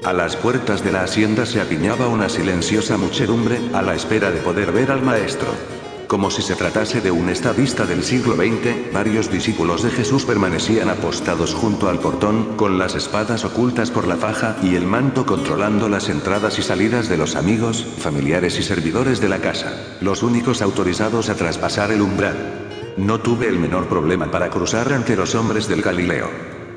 A las puertas de la hacienda se apiñaba una silenciosa muchedumbre, a la espera de poder ver al maestro. Como si se tratase de un estadista del siglo XX, varios discípulos de Jesús permanecían apostados junto al portón, con las espadas ocultas por la faja y el manto controlando las entradas y salidas de los amigos, familiares y servidores de la casa, los únicos autorizados a traspasar el umbral. No tuve el menor problema para cruzar ante los hombres del Galileo.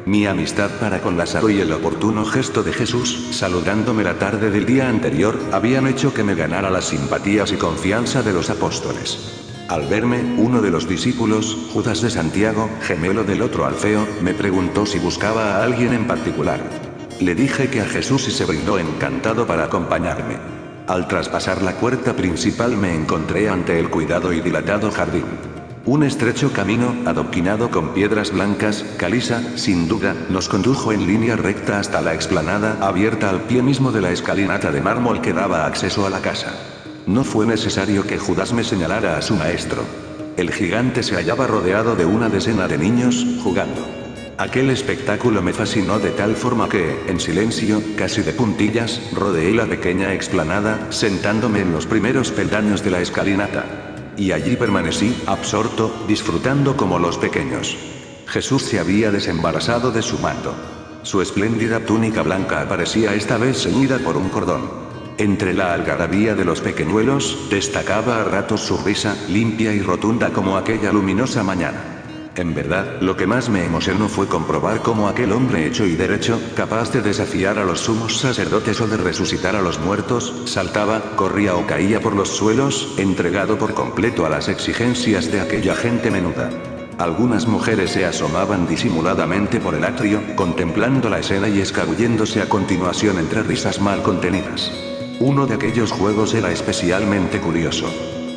Mi amistad para con Lázaro y el oportuno gesto de Jesús, saludándome la tarde del día anterior, habían hecho que me ganara las simpatías y confianza de los apóstoles. Al verme, uno de los discípulos, Judas de Santiago, gemelo del otro Alfeo, me preguntó si buscaba a alguien en particular. Le dije que a Jesús y se brindó encantado para acompañarme. Al traspasar la puerta principal me encontré ante el cuidado y dilatado jardín. Un estrecho camino, adoquinado con piedras blancas, caliza, sin duda, nos condujo en línea recta hasta la explanada, abierta al pie mismo de la escalinata de mármol que daba acceso a la casa. No fue necesario que Judas me señalara a su maestro. El gigante se hallaba rodeado de una decena de niños, jugando. Aquel espectáculo me fascinó de tal forma que, en silencio, casi de puntillas, rodeé la pequeña explanada, sentándome en los primeros peldaños de la escalinata. Y allí permanecí, absorto, disfrutando como los pequeños. Jesús se había desembarazado de su manto. Su espléndida túnica blanca aparecía esta vez ceñida por un cordón. Entre la algarabía de los pequeñuelos, destacaba a ratos su risa, limpia y rotunda como aquella luminosa mañana. En verdad, lo que más me emocionó fue comprobar cómo aquel hombre hecho y derecho, capaz de desafiar a los sumos sacerdotes o de resucitar a los muertos, saltaba, corría o caía por los suelos, entregado por completo a las exigencias de aquella gente menuda. Algunas mujeres se asomaban disimuladamente por el atrio, contemplando la escena y escabulléndose a continuación entre risas mal contenidas. Uno de aquellos juegos era especialmente curioso.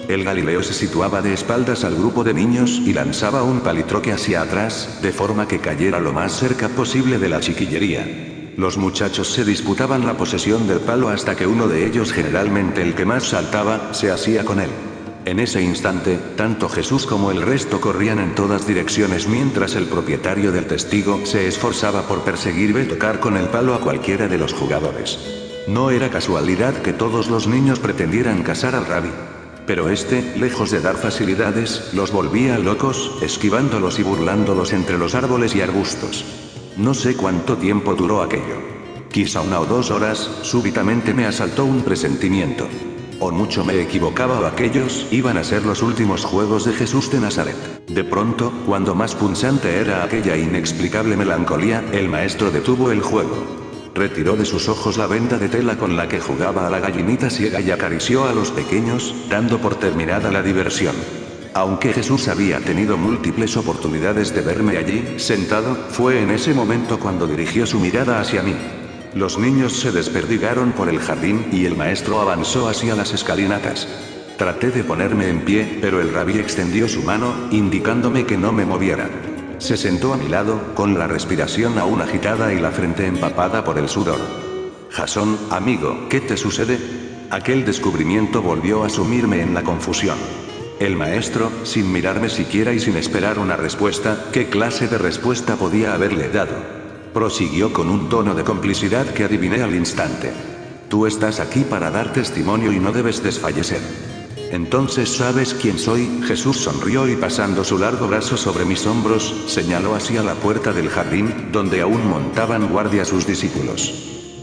El Galileo se situaba de espaldas al grupo de niños y lanzaba un palitroque hacia atrás, de forma que cayera lo más cerca posible de la chiquillería. Los muchachos se disputaban la posesión del palo hasta que uno de ellos, generalmente el que más saltaba, se hacía con él. En ese instante, tanto Jesús como el resto corrían en todas direcciones mientras el propietario del testigo se esforzaba por perseguir y tocar con el palo a cualquiera de los jugadores. No era casualidad que todos los niños pretendieran cazar al rabí. Pero este, lejos de dar facilidades, los volvía locos, esquivándolos y burlándolos entre los árboles y arbustos. No sé cuánto tiempo duró aquello. Quizá 1 o 2 horas, súbitamente me asaltó un presentimiento. O mucho me equivocaba o aquellos iban a ser los últimos juegos de Jesús de Nazaret. De pronto, cuando más punzante era aquella inexplicable melancolía, el maestro detuvo el juego. Retiró de sus ojos la venda de tela con la que jugaba a la gallinita ciega y acarició a los pequeños, dando por terminada la diversión. Aunque Jesús había tenido múltiples oportunidades de verme allí, sentado, fue en ese momento cuando dirigió su mirada hacia mí. Los niños se desperdigaron por el jardín y el maestro avanzó hacia las escalinatas. Traté de ponerme en pie, pero el rabí extendió su mano, indicándome que no me moviera. Se sentó a mi lado, con la respiración aún agitada y la frente empapada por el sudor. Jasón, amigo, ¿qué te sucede? Aquel descubrimiento volvió a sumirme en la confusión. El maestro, sin mirarme siquiera y sin esperar una respuesta, ¿qué clase de respuesta podía haberle dado? Prosiguió con un tono de complicidad que adiviné al instante. Tú estás aquí para dar testimonio y no debes desfallecer. Entonces sabes quién soy. Jesús sonrió y pasando su largo brazo sobre mis hombros, señaló hacia la puerta del jardín, donde aún montaban guardia sus discípulos.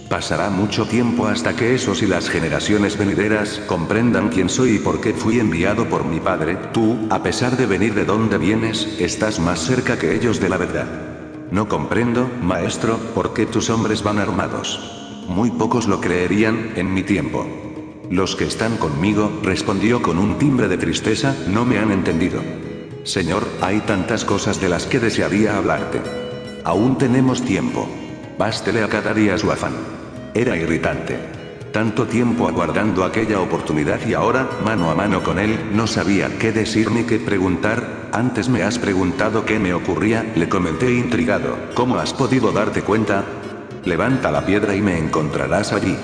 Pasará mucho tiempo hasta que esos y las generaciones venideras comprendan quién soy y por qué fui enviado por mi Padre. Tú, a pesar de venir de donde vienes, estás más cerca que ellos de la verdad. No comprendo, maestro, por qué tus hombres van armados. Muy pocos lo creerían, en mi tiempo. Los que están conmigo, respondió con un timbre de tristeza, no me han entendido. Señor, hay tantas cosas de las que desearía hablarte. Aún tenemos tiempo. Bástele a cada día su afán. Era irritante. Tanto tiempo aguardando aquella oportunidad y ahora, mano a mano con él, no sabía qué decir ni qué preguntar. Antes me has preguntado qué me ocurría, le comenté intrigado. ¿Cómo has podido darte cuenta? Levanta la piedra y me encontrarás allí.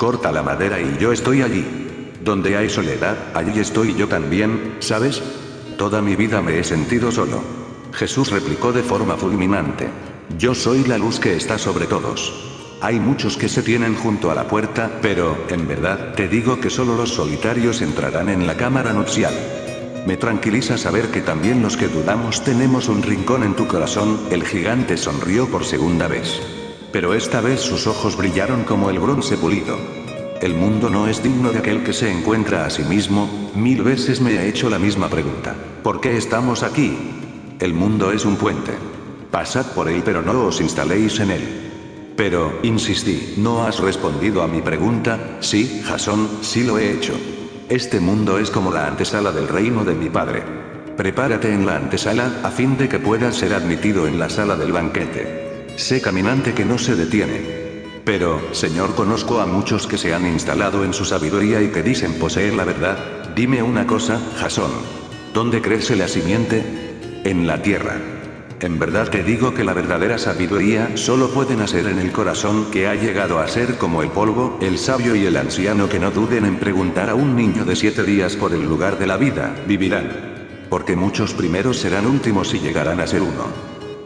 Corta la madera y yo estoy allí. Donde hay soledad, allí estoy yo también, ¿sabes? Toda mi vida me he sentido solo. Jesús replicó de forma fulminante. Yo soy la luz que está sobre todos. Hay muchos que se tienen junto a la puerta, pero, en verdad, te digo que solo los solitarios entrarán en la cámara nupcial. Me tranquiliza saber que también los que dudamos tenemos un rincón en tu corazón. El gigante sonrió por segunda vez. Pero esta vez sus ojos brillaron como el bronce pulido. El mundo no es digno de aquel que se encuentra a sí mismo. 1000 veces me he hecho la misma pregunta. ¿Por qué estamos aquí? El mundo es un puente. Pasad por él, pero no os instaléis en él. Pero, insistí, ¿no has respondido a mi pregunta? Sí, Jasón, sí lo he hecho. Este mundo es como la antesala del reino de mi padre. Prepárate en la antesala, a fin de que puedas ser admitido en la sala del banquete. Sé caminante que no se detiene. Pero, Señor, conozco a muchos que se han instalado en su sabiduría y que dicen poseer la verdad. Dime una cosa, Jasón. ¿Dónde crece la simiente? En la tierra. En verdad te digo que la verdadera sabiduría solo puede nacer en el corazón, que ha llegado a ser como el polvo. El sabio y el anciano que no duden en preguntar a un niño de 7 días por el lugar de la vida, vivirán. Porque muchos primeros serán últimos y llegarán a ser uno.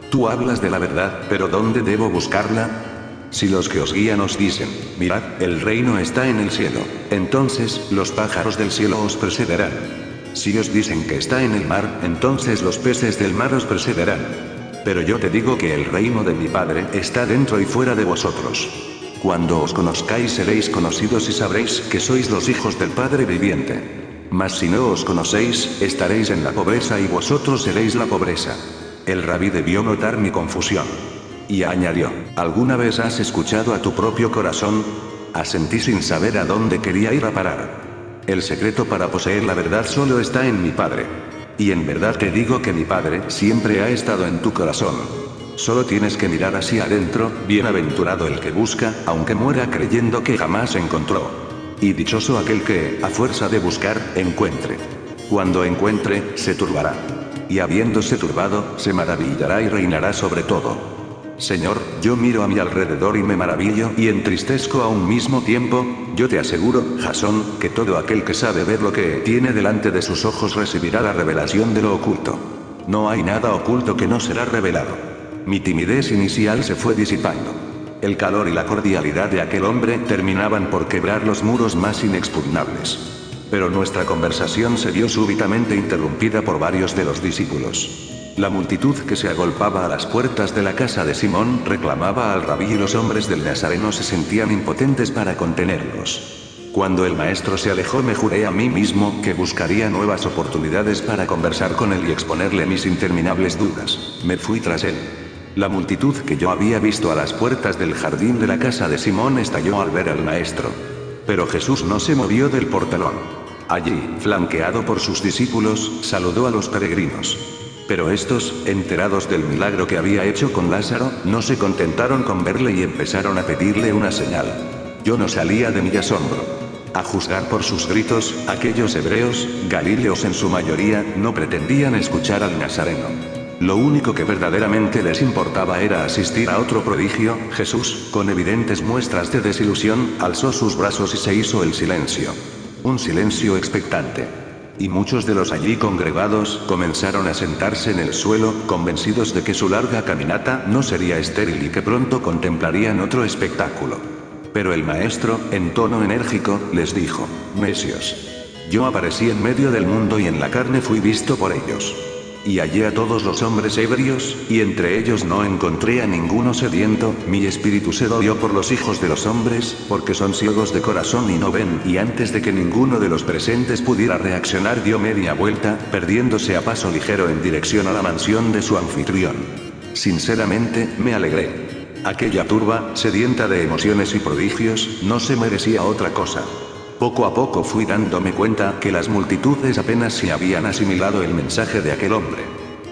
Tú hablas de la verdad, pero ¿dónde debo buscarla? Si los que os guían os dicen, mirad, el reino está en el cielo, entonces los pájaros del cielo os precederán. Si os dicen que está en el mar, entonces los peces del mar os precederán. Pero yo te digo que el reino de mi Padre está dentro y fuera de vosotros. Cuando os conozcáis seréis conocidos y sabréis que sois los hijos del Padre viviente. Mas si no os conocéis, estaréis en la pobreza y vosotros seréis la pobreza. El rabí debió notar mi confusión. Y añadió, ¿alguna vez has escuchado a tu propio corazón? Asentí sin saber a dónde quería ir a parar. El secreto para poseer la verdad solo está en mi Padre. Y en verdad te digo que mi Padre siempre ha estado en tu corazón. Solo tienes que mirar hacia adentro. Bienaventurado el que busca, aunque muera creyendo que jamás encontró. Y dichoso aquel que, a fuerza de buscar, encuentre. Cuando encuentre, se turbará. Y habiéndose turbado, se maravillará y reinará sobre todo. Señor, yo miro a mi alrededor y me maravillo y entristezco a un mismo tiempo. Yo te aseguro, Jasón, que todo aquel que sabe ver lo que tiene delante de sus ojos recibirá la revelación de lo oculto. No hay nada oculto que no será revelado. Mi timidez inicial se fue disipando. El calor y la cordialidad de aquel hombre terminaban por quebrar los muros más inexpugnables. Pero nuestra conversación se vio súbitamente interrumpida por varios de los discípulos. La multitud que se agolpaba a las puertas de la casa de Simón reclamaba al rabí y los hombres del Nazareno se sentían impotentes para contenerlos. Cuando el maestro se alejó me juré a mí mismo que buscaría nuevas oportunidades para conversar con él y exponerle mis interminables dudas. Me fui tras él. La multitud que yo había visto a las puertas del jardín de la casa de Simón estalló al ver al maestro. Pero Jesús no se movió del portalón. Allí, flanqueado por sus discípulos, saludó a los peregrinos. Pero estos, enterados del milagro que había hecho con Lázaro, no se contentaron con verle y empezaron a pedirle una señal. Yo no salía de mi asombro. A juzgar por sus gritos, aquellos hebreos, galileos en su mayoría, no pretendían escuchar al Nazareno. Lo único que verdaderamente les importaba era asistir a otro prodigio. Jesús, con evidentes muestras de desilusión, alzó sus brazos y se hizo el silencio. Un silencio expectante. Y muchos de los allí congregados comenzaron a sentarse en el suelo, convencidos de que su larga caminata no sería estéril y que pronto contemplarían otro espectáculo. Pero el maestro, en tono enérgico, les dijo, necios. Yo aparecí en medio del mundo y en la carne fui visto por ellos. Y hallé a todos los hombres ebrios, y entre ellos no encontré a ninguno sediento. Mi espíritu se dolió por los hijos de los hombres, porque son ciegos de corazón y no ven. Y antes de que ninguno de los presentes pudiera reaccionar dio media vuelta, perdiéndose a paso ligero en dirección a la mansión de su anfitrión. Sinceramente, me alegré. Aquella turba, sedienta de emociones y prodigios, no se merecía otra cosa. Poco a poco fui dándome cuenta que las multitudes apenas se habían asimilado el mensaje de aquel hombre.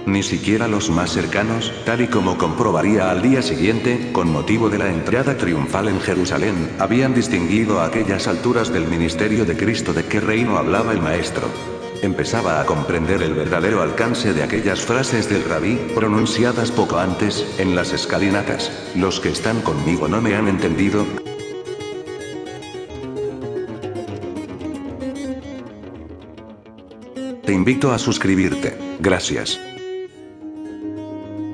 Ni siquiera los más cercanos, tal y como comprobaría al día siguiente, con motivo de la entrada triunfal en Jerusalén, habían distinguido a aquellas alturas del ministerio de Cristo de qué reino hablaba el Maestro. Empezaba a comprender el verdadero alcance de aquellas frases del rabí, pronunciadas poco antes, en las escalinatas. Los que están conmigo no me han entendido. Te invito a suscribirte. Gracias.